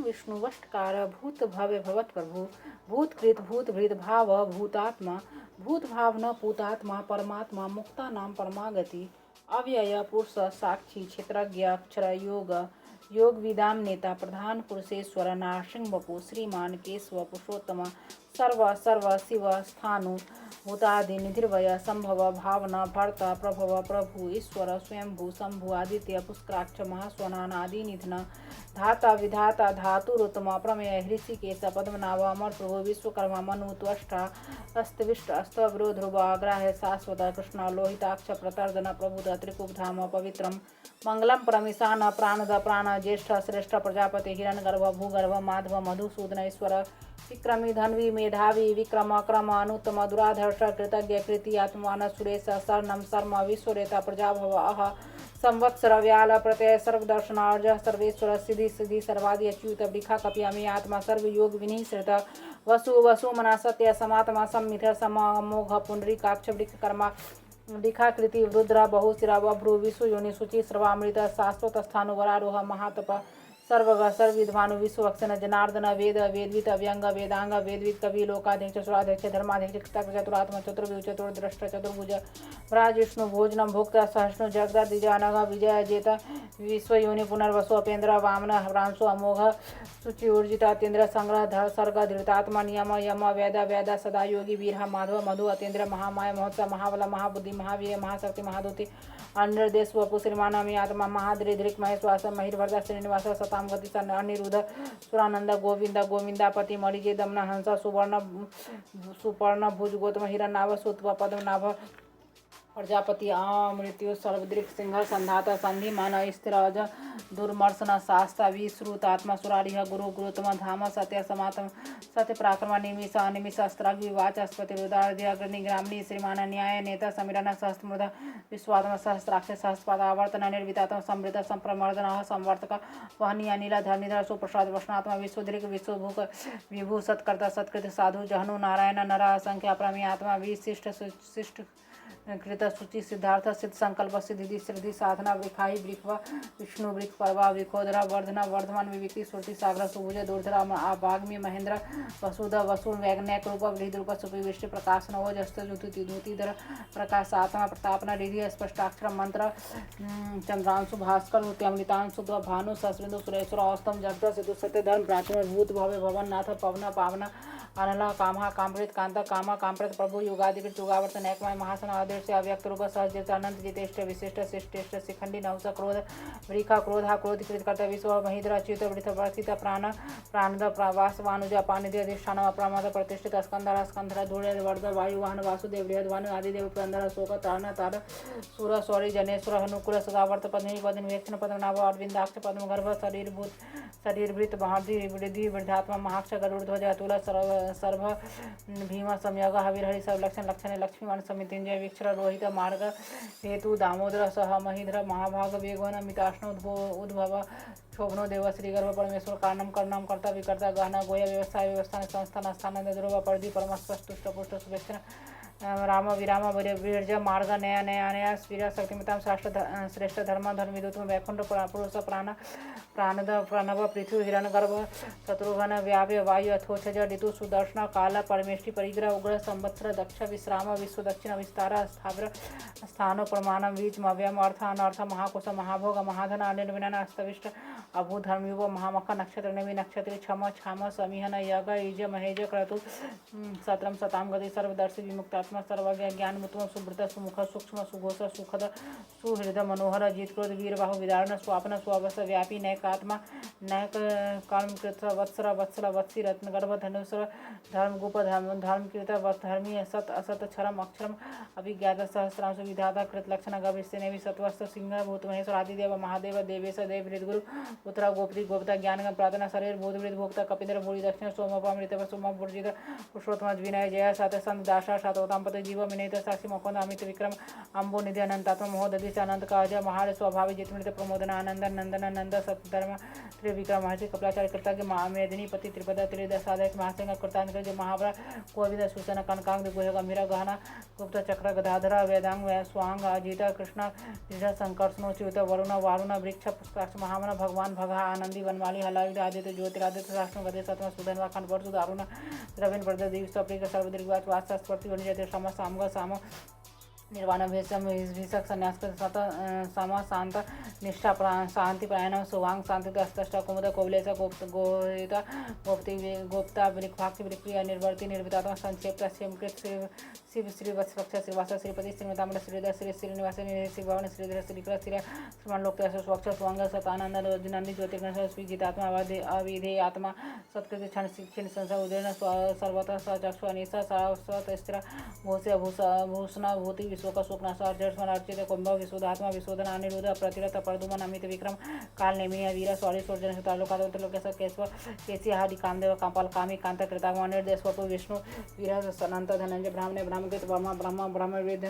विष्णुवष्टकार भूत भव्य भवत प्रभु भूतकृत भूतभृत भाव भूतात्मा भूत भावना पूतात्मा परमात्मा मुक्ता नाम परमागति अव्यय पुरुष साक्षी क्षेत्रज्ञ अक्षर योग विदाम नेता प्रधान पुरुषेश्वर नारसिंह बपु श्रीमान केशव पुरुषोत्तम सर्व शिव स्थानु भूतादि निधिर्वय संभव भावना भर्ता प्रभव प्रभु ईश्वर स्वयंभू शंभु आदित्य पुष्कराक्ष महास्वनादि निधन धाता विधाता धातुरुत्तम प्रमेय हृषिकेश पद्मनाभ अमर प्रभु विश्वकर्मा मनु त्वष्टा अस्तविष्ट अस्तविरो ध्रुव अग्राह्य शाश्वत कृष्ण लोहिताक्ष प्रतर्दन प्रबुध त्रिकुब्धाम पवित्रम मंगलम परमिशान प्राणद प्राण ज्येष्ठ श्रेष्ठ प्रजापति हिरण्यगर्भ भूगर्भ माधव मधुसूदन ईश्वर विक्रमी धन्वी मेधावी विक्रम क्रम अनुत्तम दुराधर्ष कृतज्ञ कृति आत्मान सुरेश शरणम शर्म विश्वरेता प्रजाभव अह संवत्सर व्याल प्रत्यय सर्वदर्शनार्ज सर्वेश्वर सिद्धि सिद्धि सर्वादि अच्युत वृखा कपियामी आत्मा सर्व योग विनिश्रित वसु मना सत्य समात्मा सम्मिथ समोघ पुंडरीकाक्ष वृक्ष कर्मा कृति रुद्र बहुशिरा बभ्रु विश्व योनि शुचि सर्वामृत शाश्वत स्थानु वरारोह महातप सर्वग सर्वविद्वानु विश्वक्षण जनार्दन वेद वेदवित अव्यंग वेदांग वेदवित कवि लोकाध्यक्ष सुराध्यक्ष धर्माध्यक्ष चतुरात्मा चतुर्भुज चतुर्द्रष्ट चतुर्भुज राज विष्णु भोजनम भोक्ता सहष्णु जगदा द्विजानग विजय जेत विश्वयोनि पुनर्वसु अपेन्द्र वामन हरांशु अमोघ शुचि ऊर्जित अतेन्द्र संग्रह धर सर्ग धृतात्मा नियम यम वेद सदा योगी वीर माधव मधु अतेन्द्र महामाय महोत्सव महाबल महाबुद्धि महावीर महाशक्ति महादूति अन्यदेश वपु श्रीमानमी आत्मा महाद्रिधृक महेश्वास महिर्भर्ता श्रीनिवास सताम गति अनिरुद्ध सुरानंद गोविंदापति मणिजे दमन हंस सुपर्ण भुज गौतम हिरण्यनाभ सुत्व पद्मनाभ प्रजापति मृत्यु सर्वदृक् सिंह संधाता संधिमान स्थिरज दुर्मर्शन शास्ता विश्रुतात्मा सुरारिह गुरु गुरुतम धाम सत्य समातम सत्य पराक्रम निमिष अनिमिष अस्त्राग विवाच अस्पति रुदार्ध्य अग्नि ग्रामणी श्रीमान न्याय नेता समीरण सहस्त्रमृध विश्वात्म सहस्त्राक्ष सहस्रपाद आवर्तन निर्वितात्म समृद्ध संप्रमर्दन संवर्तक वहनी अनिल धरणीधर सुप्रसाद वष्णात्मा विश्वदृक् विश्वभूक विभू सत्कर्ता सत्कृत साधु जहनु नारायण नर असंख्य अपरमी आत्मा विशिष्ट कृत शुचि सिद्धार्थ सिद्ध संकल्प सिद्धि सिद्धि साधना विखाई वृक्ष विष्णु वृक्ष पर्वा विखोदरा वर्धना वर्धमान विविक्ति सुरति सागर सुभुज दुर्धरा भाग्मी महेंद्र वसुध वसु वैज्ञानिक रूप वृद्ध रूप सुपृष्टि प्रकाशन ओजस्त धूतिधर प्रकाश आत्मा प्रतापना रिधि स्पष्टाक्षर मंत्र चंद्रांशु भास्कर अमृतांशु भानु सस्बिंदु सुरेश्वर औस्तम जगत सिद्धु सत्य धर्म प्राचीन भूत भव्य भवन नाथ पवन पावना अनला कामहा कामृत कांता कामा कामृत प्रभु युगादिकृत युगावर्तन एकमय महासन आदेश अव्यक्त रूप सहज अनंत जितेष्ट विशिष्ट शिष्टेष्ट शिखंडी नवस क्रोध वृखा क्रोधा क्रोधीकृत कर्ता विश्व महीद्र अच्युत वृथ वर्षित प्राणद प्रवास वानुज पानिधि अधिष्ठान अप्रमाद प्रतिष्ठित स्कंधर स्कंधर धूल वर्ध वायु वाहन वासुदेव बृहद्वानु आदिदेव पुरंदर शोक तारण तार सुर सौरी जनेश्वर हनुकुल सदावर्त पद्मिनी पद्म वेक्षण पद्मनाभ अरविंदाक्ष पद्म गर्भ शरीरभृत वृद्धि वृद्धात्मा महाक्ष गरुड़ ध्वज अतुल सर्व भीम संयोग हविर्हरि सब लक्षण लक्ष्मीवान समितिंजय विक्षर रोहित मार्ग हेतु दामोदर सह महीधर महाभाग वेगवन मिताष्ण उद्भव शोभनो देव श्रीगर्भ परमेश्वर कारणम कर्णम कर्ता विकर्ता गहना गोया व्यवस्था संस्थान स्थान ध्रुव परिधि परमस्पष्ट तुष्ट पुष्ट शुभेक्षण राम विराम वीरज मार्ग नया स्वीर शक्तिमताम श्रेष्ठ धर्म धर्मविदुत्म वैकुंठ पुरुष प्राणद प्रणव पृथ्वी हिरण गर्भ शत्रुघ्न व्याव्य वायु अथोक्षज ऋतु सुदर्शन काल परमेष्टि परिग्रह उग्र संवत्सर दक्ष विश्राम विश्व दक्षिण विस्तार स्थावर स्थान प्रमाणम बीज मव्यम अर्थ अनर्थ महाकोश महाभोग महाधन अनिर्विनन अस्तविष्ट अभू धर्मयुग महामख नक्षत्र नवी नक्षत्र क्षम समीहन यग ईज महेज क्रतु सत्रम सताम गति सर्वदर्शी विमुक्तात्मा सर्वज्ञ ज्ञान मुत्तम सुभृत सुमुख सूक्ष्म सुघोष सुखद सुहृद मनोहर जीत क्रोध वीरबाहु विदारण स्वापन स्वावस व्यापी नैकात्मा नैक कर्म कृत वत्सर वत्सल वत्सी रत्न गर्भ धनुसर धर्म गुप धर्म कृत धर्मी सत असत क्षरम अक्षरम अभिज्ञात सहस्रांश विधाता कृत लक्षण गविष्यनेवि सत्वस्त सिंह भूत महेश्वर आदिदेव महादेव देवेश देव हृदगुरु पुत्र गोपति गोपता ज्ञान प्रार्थना शरीर बोध वृद्ध भोक्ता कपिंद्र भूरि दक्षिण सोमपामृत सोम बुर्जित पुरुषोत्तम विनय जय सात संत दाशा सातोतांपत जीव विनयत साक्षी मकोंद अमित विक्रम अंबो निधि अनंतात्म महोदधि अनंत काज महार स्वाभावी जितमृत प्रमोदन आनंद नंदन नंद सतधर्म त्रिविक्रम महर्षि कपिलाचार्य कृतज्ञ मेदिनी पति त्रिपद त्रिदशादय महासिंह कृतांत महावरा कोविद सूचन कनकांग गुह गंभीर गहना गुप्त चक्र गदाधर वेदांग स्वांग अजित कृष्ण संकर्षणोच्युत वरुण वारुण वृक्ष पुष्पाक्ष महामन भगवान सुदर्शन भगा आनंदी वनमाली हलायुध आदित्य ज्योतिरादित्य राष्ट्र गदे सतम सुधन वाखंड वर्ष दारुण द्रविण प्रद देवी स्वप्रिक सर्वदीर्घवाच वास्ता स्पर्ति वनिजते श्रम सामग साम निर्वाण भेषम विषक संन्यास सम शांत निष्ठा शांति प्रायण सुवांग शांति अष्ट कुमुद कोवलेश गोहिता गोप्ता भक्ति विक्रिया निर्वर्ति निर्वितात्मा संक्षेप शिव श्री वत्सरक्षा श्रीवास श्रीपति श्रीमतामण श्रीधर श्री श्रीनिवास श्री भवन श्रीधर श्रीकर श्री श्रमण लोक स्वच्छ स्वांग सतानंद नंदी ज्योतिर्गण स्वीजितात्मा अविधेय आत्मा सत्कृति क्षण शिक्षण संसार उदयन सर्वतः सचक्षु अनिशा सरस्वत स्थिर भूष्य भूषण भूति विश्वक स्वप्नाश अर्जस्मर अर्चित कुंभ विशोधात्मा विशोधन अनिरुद्ध प्रतिरथ प्रदुमन अमित विक्रम काल नेमिया वीर सौरी सूर्जन तालुकादंत लोकेश केशव केसी हारी कामदेव कांपाल कामी कांत कृतात्मा निर्देशवपु विष्णु वीर सनंत धनंजय ब्राह्मणे ब्रह्मकृत ब्रह्मविद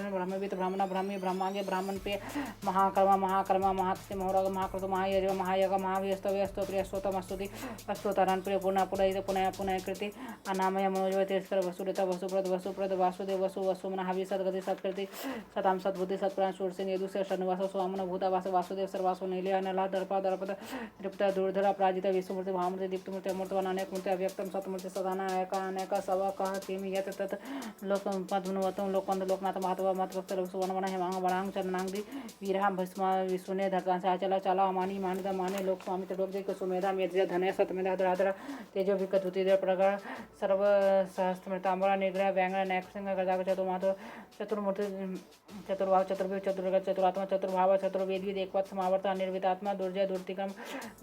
ब्राह्मण ब्रह्मी ब्रह्मांगे ब्राह्मण पे महाकर्मा महात्स्य महोरग महाकृत महायज महायग महाव्यस्तव्यस्तो प्रियस्तोतमस्तुति अस्तोतरण प्रिय पुनः कृति अनामय मनोजव तिरस्कर वसुदेता वसुप्रद वासुदेव वसुमन हवि सदगति सत्कृति सताम सद्बुद्धि सत्प्राण शूरसेन यदुस्य शर्णवास स्वामन भूतावास वासुदेव सर्वासु नीले अनला दर्पद दृप्त दूरधर अपराजित विष्णुमूर्ति भामूर्ति दीप्तमूर्ति अमूर्तवान अनेक मूर्ति अव्यक्तम सतमूर्ति सदाना अनेक सव कह किम यत तत् लोक पद्मवतम लोकवंद लोकनाथ महत्व महत्वक्त सुवर्णवन हेमांग वणांग चरणांगि वीरहा भस्म विष्णुने धर्कांस आचला चाला अमानी मानिदा माने लोक स्वामी तडोब्जे सुमेधा मेध्य धनय सतमेधा धराधर तेजो विकत प्रकार सर्व सहस्त्रमृतांबरा निग्रह व्यंग नैकसिंह गजाग चतुर्माधव चतुर्मूर्ति चतुर्भाव चतुर्भुज चतुर्ग चतुरात्मा चतुर्भाव चतुर्वेदी एकवत् समावर्त अनिर्वितात्मा दुर्जय दुर्तिक्रम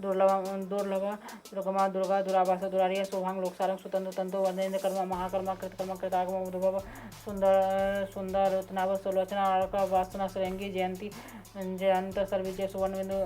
दुर्लभ दुर्गमा दुर्गा दुराभास दुरारिय शोभांग लोकसारंग सुतंत्र तंतु वंदेन्द्र कर्म महाकर्मा कृतकर्म कृतागम उद्भव सुंदर रत्नाभ सुलोचना अर्क वासना श्रेंगी जयंती जयंत सर्विजय सुवर्णबिंदु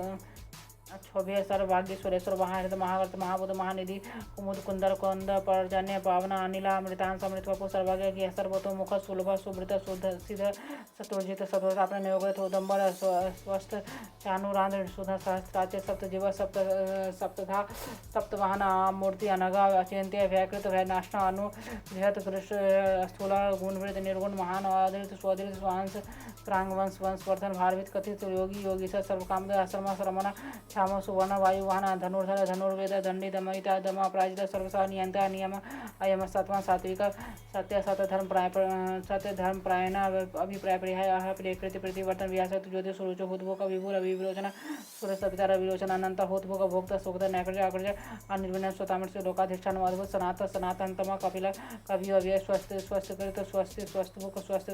क्षोभ्य सर भाग्य सुरेश्वर महाहृत महावर्त महाबुध महानिधि कुमुद कुंदर कुंद पर्जन्य पावना अनिला अमृतान समृत वपु सर्वज्ञ सर्वतो मुख सुलभ सुभृत शुद्ध सिद्ध सतोजित सतोष अपने नियोगित उदम्बर स्वस्थ चानुरांध्र सुध सहस्राच्य सप्त जीव सप्तधा सप्तवाहन मूर्ति अनगा अचिंत्य व्याकृत भयनाशन अनु बृहत कृष्ण स्थूल गुणवृत निर्गुण महान आदृत स्वदृत स्वांश प्रांगवंश वंशवर्धन भारवित कथित योगी योगी सर्वकाम आश्रम श्रमण क्षाम सुवर्ण वायुवाहन धनुर्धर धनुर्वेद दंडी दमयिता दम अपराजित सर्वसा नियंता नियम अयम सत्वा सात्विक सत्य सत्य धर्म प्रायण अभिप्राय पर्याय प्रियकृति प्रतिवर्तन व्यासक्त ज्योति सुरुच हुद्भोग विभुर अभिविरोचन सुर सविता रविरोचन अनंत होद्भोग भोक्त सुखद नैकृज अग्रज अनिर्विण स्वतामृत लोकाधिष्ठान अद्भुत सनातन तम कपिल कवि अव्यय स्वस्थकृत स्वस्थभुक स्वस्थ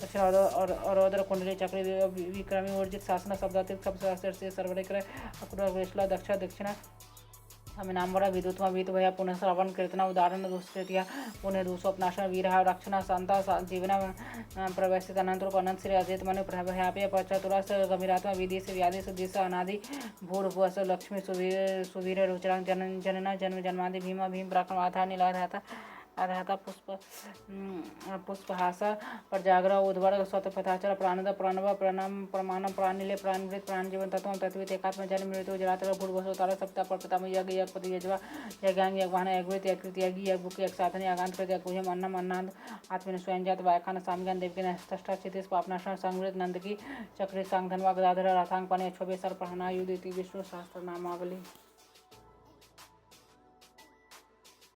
दक्षिण अरोदर कुंडली चक्र विक्रमी ऊर्जित शासन शब्दातिक सब सर्वरिक्र अकुर वैश्ला दक्षिण अमिनाम्बरा विद्युत्मा विद भया पुनः श्रवण कीर्तना उदाहरण दुष्कृतिया पुनः दूषोपनाशन वीरहा रक्षण शांता जीवन प्रवेशित अनंतर अनंत श्री अजित मनु प्रभयाप्य पचतुरस गंभीरात्मा विदेश व्यादेश दिश अनादि भूर्भुवस लक्ष्मी सुवीर रुचिरांग जनना जन्म जन्मादि भीम पराक्रम आधा नीलाधाता आधाता पुष्पहास प्रजाग्रह उद्वर्ग स्वतपथाचर प्राणद प्रणव प्रणम प्रमाणम प्राणिले प्राणवृत प्राणजीवन तत्व तत्वित एकात्म जन्म मृत्यु जरातर भूर्भुव तार सप्ता प्रताम यज्ञ यज्ञपति यजवा यज्ञांग यज्ञवाहन यज्ञवृत यकृत यज्ञ यज्ञुक यज्ञसाधन यज्ञांत कृत यज्ञुहम अन्नम अन्नाद आत्मन स्वयंजात वायखान सामज्ञान देवकी नष्टा चितिस पापनाशन संवृत नंदकी चक्री सांग धनवा गदाधर रथांग पने क्षोभे सर प्रहना युदिति विष्णु सहस्त्र नामावली।